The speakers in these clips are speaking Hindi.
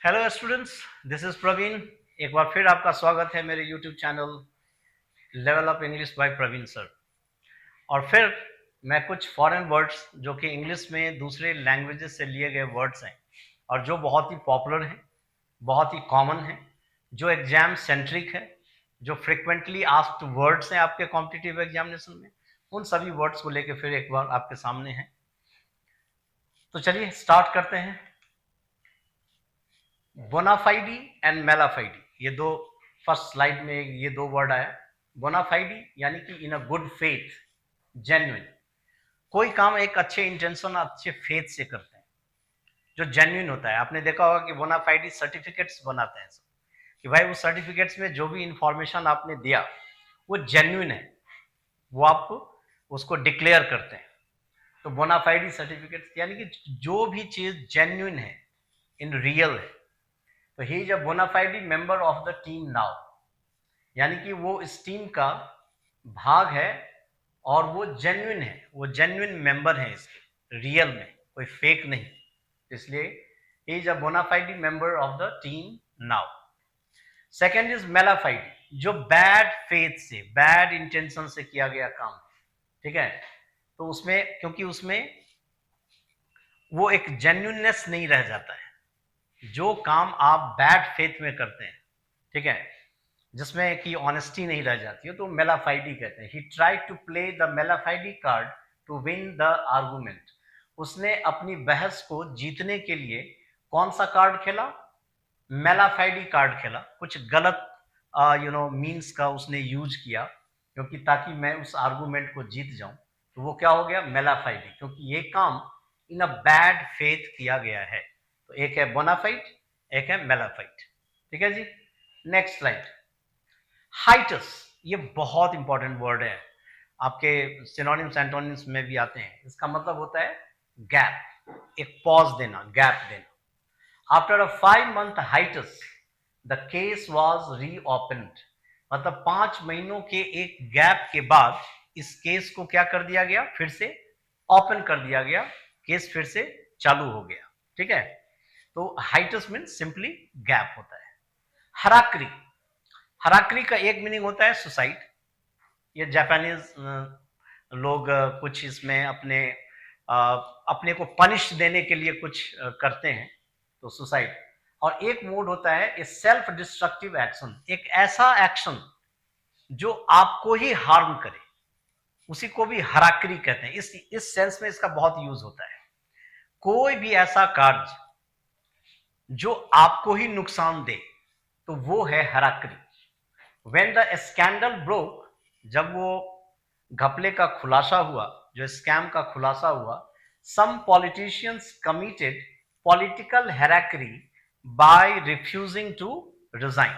Hello students, this is Praveen. एक बार फिर आपका स्वागत है मेरे YouTube channel level up English by Praveen sir. और फिर मैं कुछ फॉरेन वर्ड्स जो कि इंग्लिश में दूसरे लैंग्वेजेस से लिए गए वर्ड्स हैं और जो बहुत ही पॉपुलर हैं, बहुत ही कॉमन हैं, जो एग्जाम सेंट्रिक है, जो फ्रिक्वेंटली आस्क्ड वर्ड्स हैं आपके कॉम्पिटिटिव एग्जामिनेशन में, उन सभी वर्ड्स को लेकर फिर एक बार आपके सामने हैं। तो चलिए स्टार्ट करते हैं। बोनाफाइडी एंड मेलाफाइडी, ये दो फर्स्ट स्लाइड में ये दो वर्ड आया। बोनाफाइडी यानी कि इन अ गुड फेथ, जेन्युइन। कोई काम एक अच्छे इंटेंशन, अच्छे फेथ से करते हैं जो जेन्युइन होता है। आपने देखा होगा कि बोनाफाइडी सर्टिफिकेट्स बनाते हैं सब, कि भाई उस सर्टिफिकेट्स में जो भी इंफॉर्मेशन आपने दिया वो जेन्युइन है, वो आप उसको डिक्लेयर करते हैं। तो बोनाफाइडी सर्टिफिकेट्स यानी कि जो भी चीज जेन्युइन है, इन रियल है। तो he is a bona fide member of the team now, यानी कि वो इस टीम का भाग है और वो जेन्युइन है, वो जेन्युइन मेंबर है इसके, रियल में, कोई फेक नहीं। इसलिए he is a bona fide member of the team now. Second is mala fide, जो बैड फेथ से, बैड इंटेंशन से किया गया काम, ठीक है। तो उसमें, क्योंकि उसमें वो एक जेन्युइननेस नहीं रह जाता है। जो काम आप बैड फेथ में करते हैं, ठीक है, जिसमें कि ऑनेस्टी नहीं रह जाती है, तो मेलाफाइडी कहते हैं। He tried to play the malafide card to win the argument. उसने अपनी बहस को जीतने के लिए कौन सा कार्ड खेला? मेलाफाइडी कार्ड खेला। कुछ गलत मीन्स का उसने यूज किया, क्योंकि ताकि मैं उस आर्गुमेंट को जीत जाऊं। तो वो क्या हो गया? मेलाफाइडी, क्योंकि ये काम इन अ बैड फेथ किया गया है। तो एक है बोनाफाइड, एक है मेलाफाइड, ठीक है जी। Next slide. हाइटस, ये बहुत इंपॉर्टेंट वर्ड है, आपके सिनोनिम्स एंटोनिम्स में भी आते हैं। इसका मतलब होता है गैप, एक पॉज देना, गैप देना। After a 5 month hiatus the case was reopened, मतलब 5 महीनों के एक गैप के बाद इस केस को क्या कर दिया गया? फिर से ओपन कर दिया गया, केस फिर से चालू हो गया, ठीक है। तो हाइटस मीन्स सिंपली गैप होता है। हराक्री, हराक्री का एक मीनिंग होता है सुसाइड। ये जापानीज लोग कुछ इसमें अपने को पनिश देने के लिए कुछ करते हैं, तो सुसाइड। और एक मोड होता है सेल्फ डिस्ट्रक्टिव एक्शन, एक ऐसा एक्शन जो आपको ही हार्म करे, उसी को भी हराक्री कहते हैं। इस सेंस में इसका बहुत यूज होता है। कोई भी ऐसा कार्य जो आपको ही नुकसान दे, तो वो है हराक्री। When the scandal broke, जब वो घपले का खुलासा हुआ, जो स्कैम का खुलासा हुआ, some politicians committed political harakiri by refusing to resign।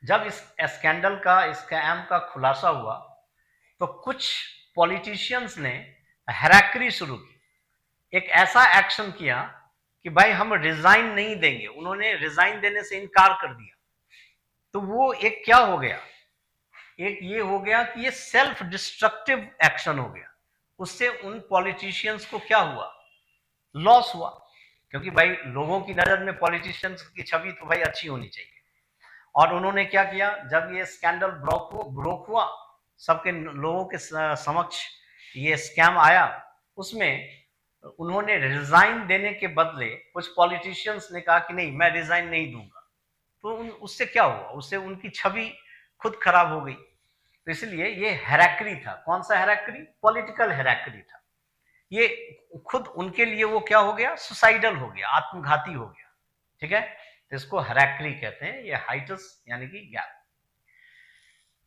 जब इस स्कैंडल का, स्कैम का खुलासा हुआ, तो कुछ पॉलिटिशियंस ने हैराकरी शुरू की, एक ऐसा एक्शन किया कि भाई हम रिजाइन नहीं देंगे। उन्होंने रिजाइन देने से इनकार कर दिया। तो वो एक क्या हो गया? एक ये हो गया कि ये सेल्फ डिस्ट्रक्टिव एक्शन हो गया। उससे उन पॉलिटिशियंस को क्या हुआ? लॉस हुआ। क्योंकि भाई लोगों की नजर में पॉलिटिशियंस की छवि तो भाई अच्छी होनी चाहिए। और उन्होंने क्या किया? जब ये स्कैंडल ब्रोक हुआ, सबके लोगों के समक्ष ये स्कैम आया, उसमें उन्होंने रिजाइन देने के बदले कुछ पॉलिटिशियंस ने कहा कि नहीं, मैं रिजाइन नहीं दूंगा। तो उससे क्या हुआ? उससे उनकी छवि खुद खराब हो गई। तो इसलिए ये हैराकरी था। कौन सा हैराकरी? पॉलिटिकल हैराकरी था। ये खुद उनके लिए वो क्या हो गया? सुसाइडल हो गया, आत्मघाती हो गया, ठीक है। तो इसको हैराकरी कहते हैं। ये हाइटस यानी कि गैप।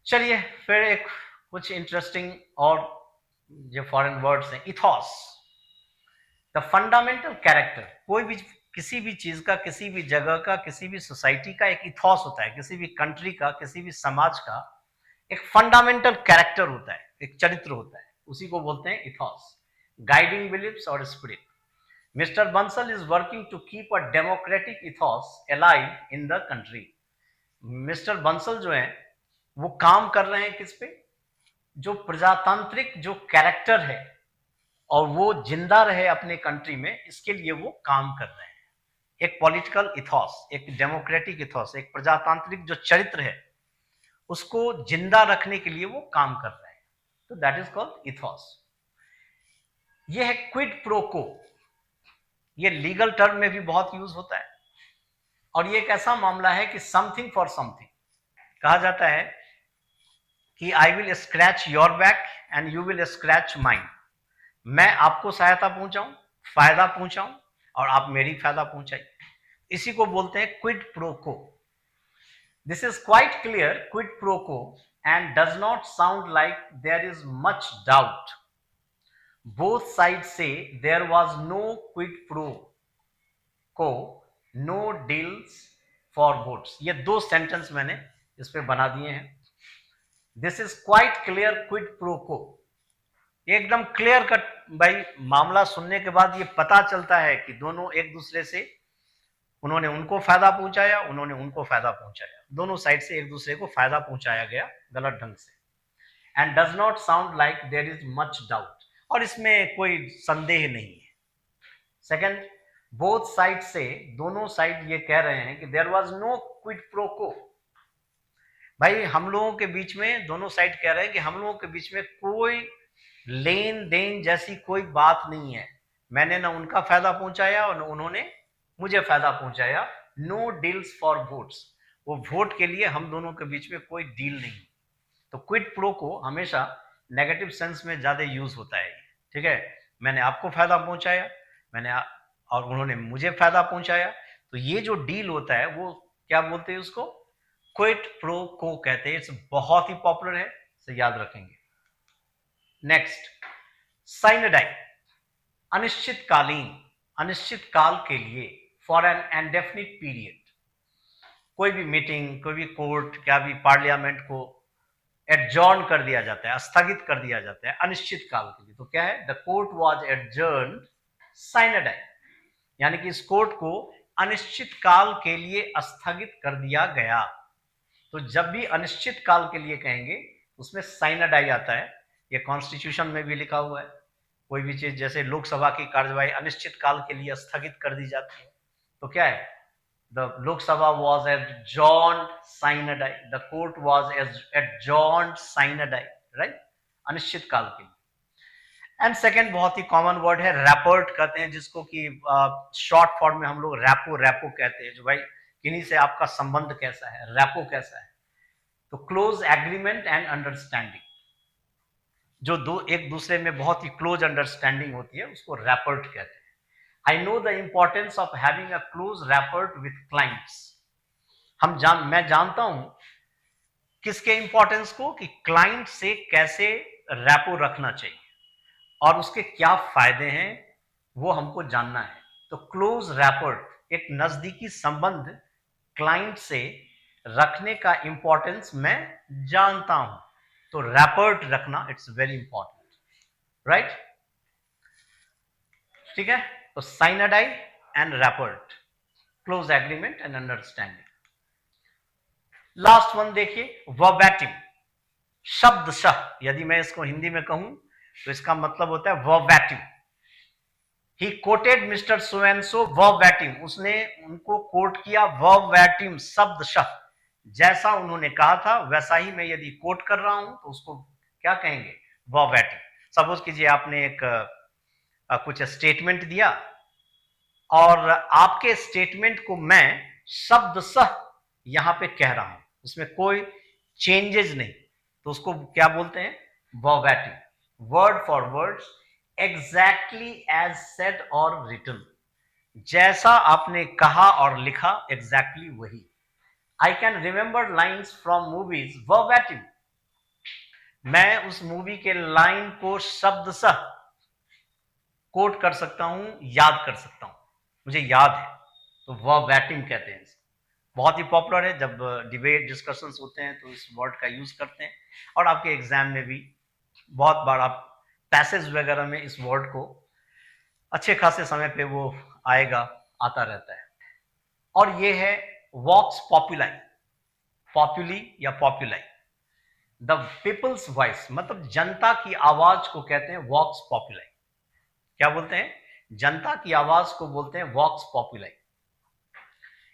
चलिए फिर एक कुछ इंटरेस्टिंग और जो फॉरेन वर्ड्स हैं। Ethos, the fundamental character. कोई भी, किसी भी चीज का, किसी भी जगह का, किसी भी सोसाइटी का एक इथॉस होता है। किसी भी कंट्री का, किसी भी समाज का एक फंडामेंटल कैरेक्टर होता है, एक चरित्र होता है, उसी को बोलते हैं इथॉस। गाइडिंग बिलीफ्स और spirit. Mister Bansal is working to keep a democratic ethos alive in the country. Mister Bansal जो है वो काम कर रहे हैं किस पे? जो प्रजातांत्रिक जो कैरेक्टर है और वो जिंदा रहे अपने कंट्री में, इसके लिए वो काम कर रहे हैं। एक पॉलिटिकल इथॉस, एक डेमोक्रेटिक इथॉस, एक प्रजातांत्रिक जो चरित्र है उसको जिंदा रखने के लिए वो काम कर रहे हैं, तो दैट इज कॉल्ड इथॉस। ये है क्विड प्रो को, ये लीगल टर्म में भी बहुत यूज होता है, और ये एक ऐसा मामला है कि समथिंग फॉर समथिंग। कहा जाता है कि I will scratch your back and you will scratch mine, मैं आपको सहायता पहुंचाऊं, फायदा पहुंचाऊं, और आप मेरी फायदा पहुंचाइए, इसी को बोलते हैं quid pro quo. This is quite clear, quid pro quo, and does not sound like there is much doubt. Both side से there was no quid pro quo, no deals for votes. ये दो सेंटेंस मैंने इस पे बना दिए हैं। This is quite clear quid pro quo, एकदम क्लियर कट भाई, मामला सुनने के बाद ये पता चलता है कि दोनों एक दूसरे से, उन्होंने उनको फायदा पहुंचाया, उन्होंने उनको फायदा पहुंचाया, दोनों साइड से एक दूसरे को फायदा पहुंचाया गया गलत ढंग से। And does not sound like there is much doubt, और इसमें कोई संदेह नहीं है। सेकंड, बोथ साइड से, दोनों साइड ये कह रहे हैं कि there was no quid pro quo. भाई हम लोगों के बीच में, दोनों साइड कह रहे हैं कि हम लोगों के बीच में कोई लेन देन जैसी कोई बात नहीं है, मैंने ना उनका फायदा पहुंचाया और उन्होंने मुझे फायदा पहुंचाया। नो डील्स फॉर वोट्स, वो वोट के लिए हम दोनों के बीच में कोई डील नहीं। तो क्विड प्रो को हमेशा नेगेटिव सेंस में ज्यादा यूज होता है, ठीक है, मैंने आपको फायदा पहुंचाया, और उन्होंने मुझे फायदा पहुंचाया, तो ये जो डील होता है वो क्या बोलते हैं उसको, क्विड प्रो को कहते हैं। बहुत ही पॉपुलर है, इसे याद रखेंगे। नेक्स्ट, साइनडाई, अनिश्चितकालीन, अनिश्चित काल के लिए, फॉर एन इंडेफिनिट पीरियड। कोई भी मीटिंग, कोई भी कोर्ट, क्या भी पार्लियामेंट को एडजॉर्न कर दिया जाता है, स्थगित कर दिया जाता है अनिश्चित काल के लिए, तो क्या है, द कोर्ट वाज एडजर्न्ड साइनडाई, यानी कि इस कोर्ट को अनिश्चित काल के लिए स्थगित कर दिया गया। तो जब भी अनिश्चित काल के लिए कहेंगे उसमें साइनडाई आता है। ये कॉन्स्टिट्यूशन में भी लिखा हुआ है, कोई भी चीज, जैसे लोकसभा की कार्यवाही अनिश्चित काल के लिए स्थगित कर दी जाती है, तो क्या है, the Lok Sabha was adjourned sine die, the court was adjourned sine die, right, अनिश्चित काल के लिए। एंड सेकेंड, बहुत ही कॉमन वर्ड है, रैपर्ट कहते हैं, जिसको कि शॉर्ट फॉर्म में हम लोग रैपो रैपो कहते हैं, जो भाई किन्हीं से आपका संबंध कैसा है, रैपो कैसा है, तो क्लोज एग्रीमेंट एंड अंडरस्टैंडिंग, जो दो एक दूसरे में बहुत ही क्लोज अंडरस्टैंडिंग होती है उसको रैपर्ट कहते हैं। I know the importance of having a close rapport with clients. मैं जानता हूं किसके इंपॉर्टेंस को, कि क्लाइंट से कैसे रैपो रखना चाहिए और उसके क्या फायदे हैं वो हमको जानना है। तो क्लोज रैपर्ट, एक नजदीकी संबंध क्लाइंट से रखने का इंपॉर्टेंस मैं जानता हूं, तो रैपर्ट रखना इट्स वेरी इंपॉर्टेंट, राइट, ठीक है। तो sine die and rapport, close agreement and understanding. Last one देखिए, वर्बैटिम, शब्दशः, यदि मैं इसको हिंदी में कहूं तो इसका मतलब होता है वर्बैटिम। ही coated mister so and so वर्बैटिम, उसने उनको कोट किया वर्बैटिम, शब्दशः, जैसा उन्होंने कहा था वैसा ही मैं यदि कोट कर रहा हूं तो उसको क्या कहेंगे, वर्बैटिम। सपोज कीजिए आपने एक कुछ स्टेटमेंट दिया और आपके स्टेटमेंट को मैं शब्दशः यहां पे कह रहा हूं, उसमें कोई चेंजेस नहीं, तो उसको क्या बोलते हैं, verbatim, word for word, exactly as said और रिटन, जैसा आपने कहा और लिखा एग्जैक्टली वही। I can remember lines from movies verbatim, मैं उस मूवी के लाइन को शब्दशः कोट कर सकता हूं, याद कर सकता हूं, मुझे याद है, तो वर्बैटिम कहते हैं। बहुत ही पॉपुलर है, जब डिबेट डिस्कशंस होते हैं तो इस वर्ड का यूज करते हैं, और आपके एग्जाम में भी बहुत बार आप पैसेज वगैरह में इस वर्ड को अच्छे खासे समय पे वो आएगा, आता रहता है। और ये है वॉक्स पॉपुलाई, पॉपुली या पॉपुलाई, द पीपल्स वॉइस, मतलब जनता की आवाज को कहते हैं वॉक्स पॉपुलाई। क्या बोलते हैं, जनता की आवाज को बोलते हैं vox populi.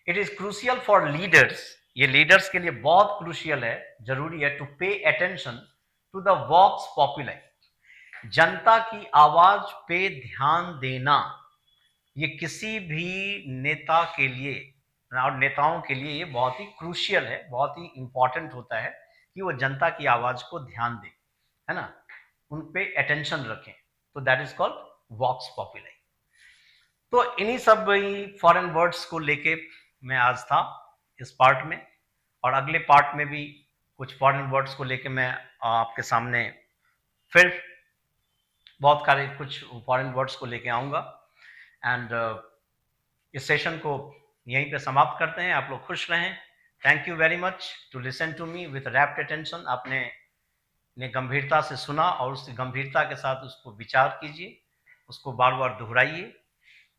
It is crucial for leaders, ये लीडर्स के लिए बहुत क्रूशियल है, जरूरी है, to pay attention to the vox popular, जनता की आवाज पे ध्यान देना। ये किसी भी नेता के लिए और नेताओं के लिए ये बहुत ही क्रूशियल है, बहुत ही इंपॉर्टेंट होता है कि वो जनता की आवाज को ध्यान दें, है ना, उन पे अटेंशन रखें। तो that is called vox populi. तो इन्हीं सब फॉरेन वर्ड्स को लेके मैं आज था इस पार्ट में, और अगले पार्ट में भी कुछ फॉरेन वर्ड्स को लेके मैं आपके सामने फिर बहुत सारे कुछ फॉरेन वर्ड्स को लेके आऊँगा। एंड इस सेशन को यहीं पे समाप्त करते हैं। आप लोग खुश रहें। Thank you very much to listen to me with rapt attention. आपने ने गंभीरता से सुना और उस गंभीरता के साथ उसको विचार कीजिए, उसको बार बार दोहराइए,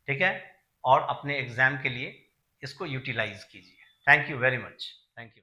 ठीक है, और अपने एग्जाम के लिए इसको यूटिलाइज कीजिए। Thank you very much. Thank you.